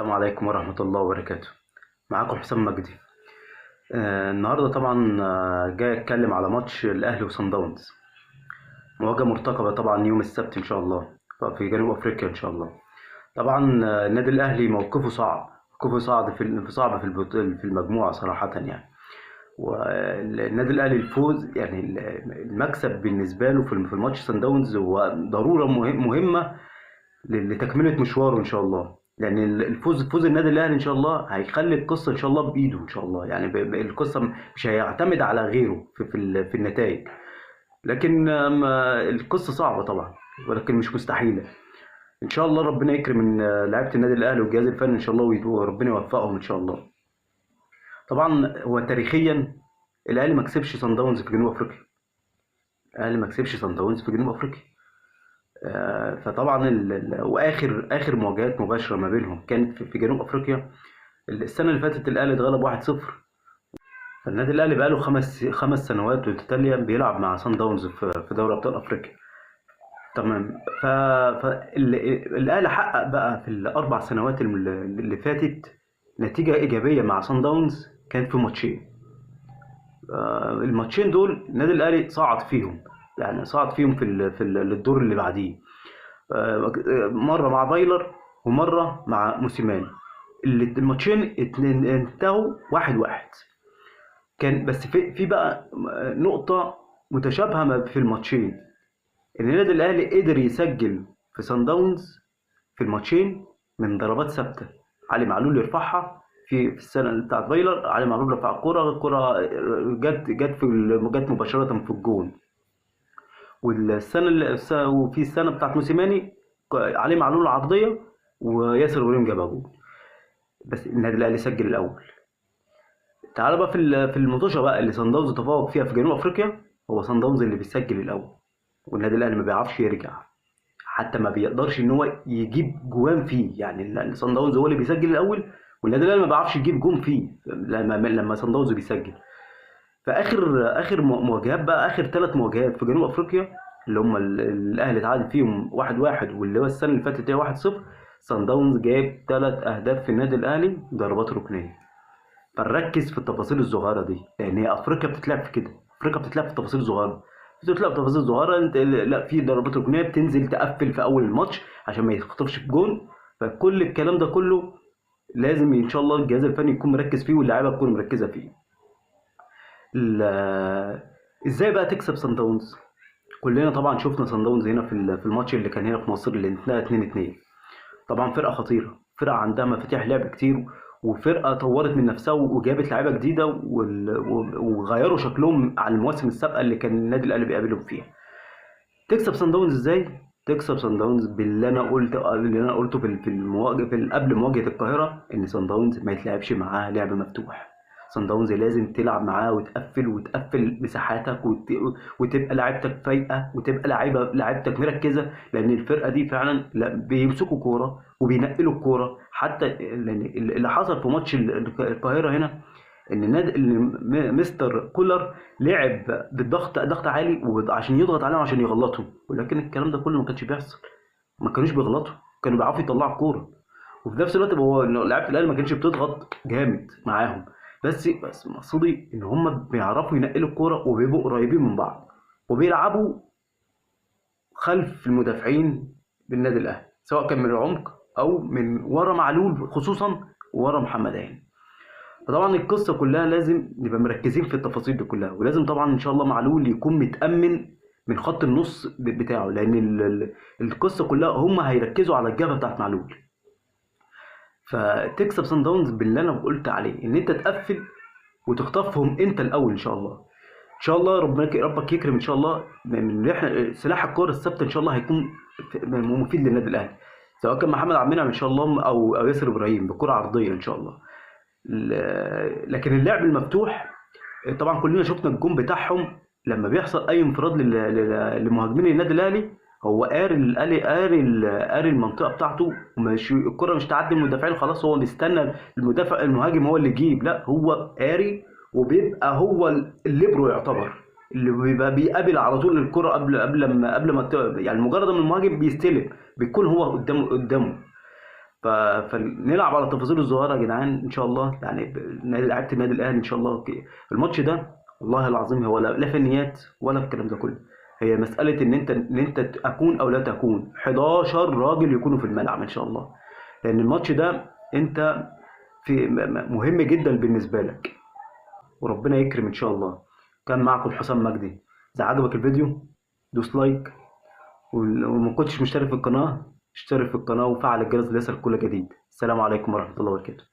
السلام عليكم ورحمة الله وبركاته. معاكم حسام مجدي. النهاردة طبعا جاي أتكلم على ماتش الأهلي وصن داونز. مواجهة مرتقبة طبعا يوم السبت إن شاء الله في جنوب أفريقيا إن شاء الله. طبعا النادي الأهلي موقفه صعب، في المجموعة صراحة يعني. والنادي الأهلي الفوز يعني المكسب بالنسبة له في الماتش صن داونز هو ضرورة مهمة لتكملة مشواره إن شاء الله. لأن فوز النادي الأهلي إن شاء الله هيخلي القصة إن شاء الله بإيده إن شاء الله. يعني القصة مش هيعتمد على غيره في النتائج. لكن القصة صعبة طبعا، ولكن مش مستحيلة. إن شاء الله ربنا يكرم لعيبة النادي الأهلي والجهاز الفني إن شاء الله، وربنا يوفقهم إن شاء الله. طبعا هو تاريخيا الأهلي ما كسبش صن داونز في جنوب أفريقيا. الأهلي ما كسبش صن داونز في جنوب أفريقيا. فطبعا واخر مواجهات مباشره ما بينهم كانت في جنوب افريقيا. السنه اللي فاتت الاهلي اتغلب 1-0. فالنادي الاهلي بقاله خمس سنوات متتاليه بيلعب مع صن داونز في دوري ابطال افريقيا. تمام. فالاهلي حقق بقى في الاربع سنوات اللي فاتت نتيجه ايجابيه مع صن داونز، كانت في ماتشين. الماتشين دول النادي الاهلي صعد فيهم، يعني صعد فيهم في الدور اللي بعديه. مره مع فايلر ومره مع موسيماني. الماتشين انتهوا 1-1. كان بس في بقى نقطه متشابهه في الماتشين، ان النادي الاهلي قدر يسجل في صن داونز في الماتشين من ضربات ثابته. علي معلول يرفعها في السنه بتاعت فايلر، علي معلول رفع الكره جت مباشره في الجون. وفي السنه بتاعت موسيماني علي معلول عرضيه وياسر ابراهيم جابها جول. بس النادي الاهلي سجل الاول. تعال بقى في المطوشه بقى اللي صن داونز تفوق فيها في جنوب افريقيا، هو صن داونز اللي بيسجل الاول، والنادي الاهلي ما بيعرفش يرجع، حتى ما بيقدرش ان هو يجيب جوان فيه. يعني صن داونز هو اللي بيسجل الاول، والنادي الاهلي ما بيعرفش يجيب جون فيه لما صن داونز بيسجل. فاخر مواجهات بقى، اخر 3 مواجهات في جنوب افريقيا اللي هم الاهلي اتعادل فيهم 1-1، واللي هو السنه اللي فاتت هي 1-0. صن داونز جايب 3 اهداف في النادي الاهلي ضربات ركنيه. فنركز في التفاصيل الصغيره دي، لان هي افريقيا بتتلعب في كده. افريقيا بتتلعب في التفاصيل الصغيره، انت لا في ضربات ركنيه بتنزل تقفل في اول الماتش عشان ما يخطفش في جون. فكل الكلام ده كله لازم ان شاء الله الجهاز الفني يكون مركز فيه، واللاعيبه تكون مركزه فيه. ازاي بقى تكسب صن داونز؟ كلنا طبعا شفنا صن داونز هنا في الماتش اللي كان هنا في مصر اللي انتهى 2-2. طبعا فرقه خطيره، فرقه عندها مفاتيح لعب كتير، وفرقه طورت من نفسها وجابت لعيبه جديده وغيروا شكلهم على المواسم السابقه اللي كان النادي الاهلي بيقابلهم فيها. تكسب صن داونز ازاي؟ تكسب صن داونز باللي انا قلته في المواجهه، قبل مواجهه القاهره، ان صن داونز ما يتلعبش معاها لعب مفتوح. صن داونز لازم تلعب معاه وتقفل مساحاتك وتبقى لعيبتك فايقه، وتبقى لعيبتك مركزه، لان الفرقه دي فعلا بيمسكوا كوره وبينقلوا الكوره. حتى اللي حصل في ماتش القاهره هنا، ان مستر كولر لعب ضغط عالي عشان يضغط عليهم عشان يغلطهم، ولكن الكلام ده كله ما كانش بيحصل. ما كانوش بيغلطوا، كانوا بيعرفوا يطلعوا الكوره. وفي نفس الوقت هو لعيبه الاهلي ما كانتش بتضغط جامد معاهم، بس مقصودي ان هم بيعرفوا ينقلوا الكوره وبيبقوا قريبين من بعض، وبيلعبوا خلف المدافعين بالنادي الاهلي، سواء كان من العمق او من ورا معلول، خصوصا ورا محمد هاني. فطبعا القصه كلها لازم نبقى مركزين في التفاصيل دي كلها، ولازم طبعا ان شاء الله معلول يكون متامن من خط النص بتاعه، لان القصه كلها هم هيركزوا على الجبهه بتاعت معلول. فتكسب صن داونز باللي انا قلت عليه، ان انت تقفل وتخطفهم انت الاول ان شاء الله. ان شاء الله ربك يكرم ان شاء الله، من سلاح الكوره الثابته ان شاء الله هيكون مفيد للنادي الاهلي، سواء كان محمد عبد المنعم ان شاء الله او ياسر ابراهيم بكره عرضيه ان شاء الله. لكن اللعب المفتوح طبعا كلنا شفنا الجون بتاعهم، لما بيحصل اي انفراد لمهاجمين النادي الاهلي، هو قاري المنطقه بتاعته، ومش الكره مش تعدي من المدافعين خلاص، هو بيستنى المهاجم هو اللي يجيب. لا، هو قاري، وبيبقى هو الليبرو يعتبر، اللي بيبقى بيقابل على طول الكره قبل ما يعني مجرد ما المهاجم بيستلم بيكون هو قدامه. فنلعب على التفاصيل الصغيره يا جدعان ان شاء الله. يعني لعيبه النادي الاهلي ان شاء الله الماتش ده والله العظيم هو لا فنيات ولا الكلام ده كله. هي مساله ان انت اكون او لا تكون 11 راجل يكونوا في الملعب ان شاء الله. لان الماتش ده انت مهم جدا بالنسبه لك، وربنا يكرم ان شاء الله. كان معكم حسام مجدي. اذا عجبك الفيديو دوس لايك، وما كنتش مشترك في القناه اشترك في القناه وفعل الجرس ليصلك كل جديد. السلام عليكم ورحمه الله وبركاته.